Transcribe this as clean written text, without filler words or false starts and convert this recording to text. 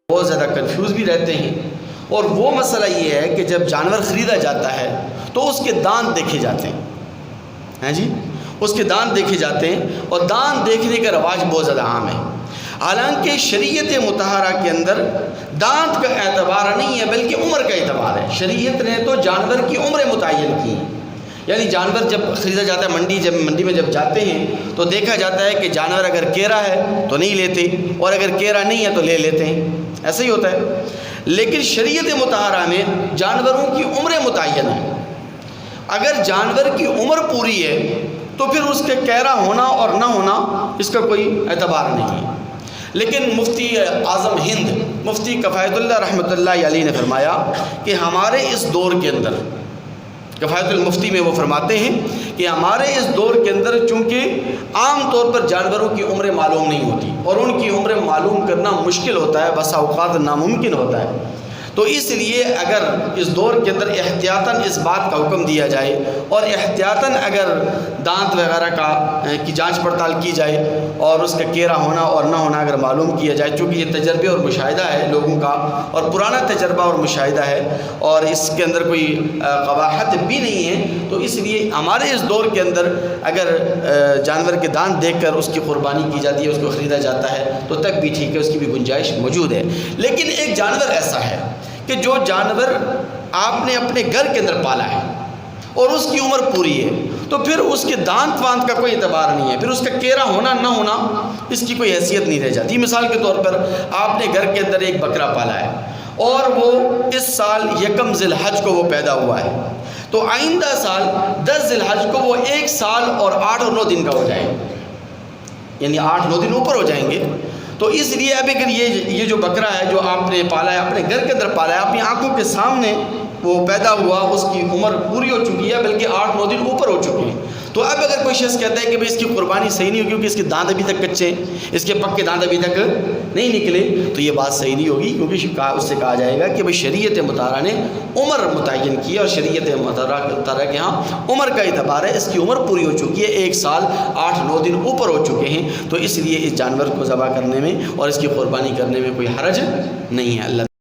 بہت زیادہ کنفیوز بھی رہتے ہیں، اور وہ مسئلہ یہ ہے کہ جب جانور خریدا جاتا ہے تو اس کے دانت دیکھے جاتے ہیں، ہاں جی، اس کے دانت دیکھے جاتے ہیں، اور دانت دیکھنے کا رواج بہت زیادہ عام ہے۔ حالانکہ شریعت مطہرہ کے اندر دانت کا اعتبار نہیں ہے بلکہ عمر کا اعتبار ہے۔ شریعت نے تو جانور کی عمریں متعین کی ہیں، یعنی جانور جب خریدا جاتا ہے منڈی میں جب جاتے ہیں تو دیکھا جاتا ہے کہ جانور اگر کیرا ہے تو نہیں لیتے، اور اگر کیرا نہیں ہے تو لے لیتے ہیں، ایسا ہی ہوتا ہے۔ لیکن شریعت مطہرہ میں جانوروں کی عمریں متعین ہیں۔ اگر جانور کی عمر پوری ہے تو پھر اس کے کیرا ہونا اور نہ ہونا اس کا کوئی اعتبار نہیں ہے۔ لیکن مفتی اعظم ہند مفتی کفایت اللہ رحمۃ اللہ علیہ نے فرمایا کہ ہمارے اس دور کے اندر، کفایت المفتی میں وہ فرماتے ہیں کہ ہمارے اس دور کے اندر چونکہ عام طور پر جانوروں کی عمریں معلوم نہیں ہوتی اور ان کی عمریں معلوم کرنا مشکل ہوتا ہے، بسا اوقات ناممکن ہوتا ہے، تو اس لیے اگر اس دور کے اندر احتیاطاً اس بات کا حکم دیا جائے اور احتیاطاً اگر دانت وغیرہ کی جانچ پڑتال کی جائے اور اس کا کیرا ہونا اور نہ ہونا اگر معلوم کیا جائے، چونکہ یہ تجربے اور مشاہدہ ہے لوگوں کا اور پرانا تجربہ اور مشاہدہ ہے اور اس کے اندر کوئی قباحت بھی نہیں ہے، تو اس لیے ہمارے اس دور کے اندر اگر جانور کے دانت دیکھ کر اس کی قربانی کی جاتی ہے، اس کو خریدا جاتا ہے تو تب بھی ٹھیک ہے، اس کی بھی گنجائش موجود ہے۔ لیکن ایک جانور ایسا ہے کہ جو جانور آپ نے اپنے گھر کے اندر پالا ہے اور اس کی عمر پوری ہے، تو پھر اس کے دانت وانت کا کوئی اعتبار نہیں ہے، پھر اس کا کیرا ہونا نہ ہونا اس کی کوئی حیثیت نہیں رہ جاتی۔ مثال کے طور پر آپ نے گھر کے اندر ایک بکرا پالا ہے اور وہ اس سال یکم ذی الحج کو وہ پیدا ہوا ہے، تو آئندہ سال 10 ذی الحج کو وہ 1 سال اور 8 اور 9 دن کا ہو جائے، یعنی 8-9 دن اوپر ہو جائیں گے۔ تو اس لیے اب اگر یہ جو بکرا ہے جو آپ نے پالا ہے، اپنے گھر کے اندر پالا ہے، اپنی آنکھوں کے سامنے وہ پیدا ہوا، اس کی عمر پوری ہو چکی ہے بلکہ 8-9 دن اوپر ہو چکے ہیں، تو اب اگر کوئی شخص کہتا ہے کہ بھئی اس کی قربانی صحیح نہیں ہوگی کیونکہ اس کے دانت ابھی تک کچے ہیں، اس کے پکے دانت ابھی تک نہیں نکلے، تو یہ بات صحیح نہیں ہوگی، کیونکہ اس سے کہا جائے گا کہ بھئی شریعت مطہرہ نے عمر متعین کی ہے اور شریعت مطہرہ کے ہاں عمر کا اعتبار ہے، اس کی عمر پوری ہو چکی ہے، 1 سال 8-9 دن اوپر ہو چکے ہیں، تو اس لیے اس جانور کو ذبح کرنے میں اور اس کی قربانی کرنے میں کوئی حرج نہیں ہے۔ اللہ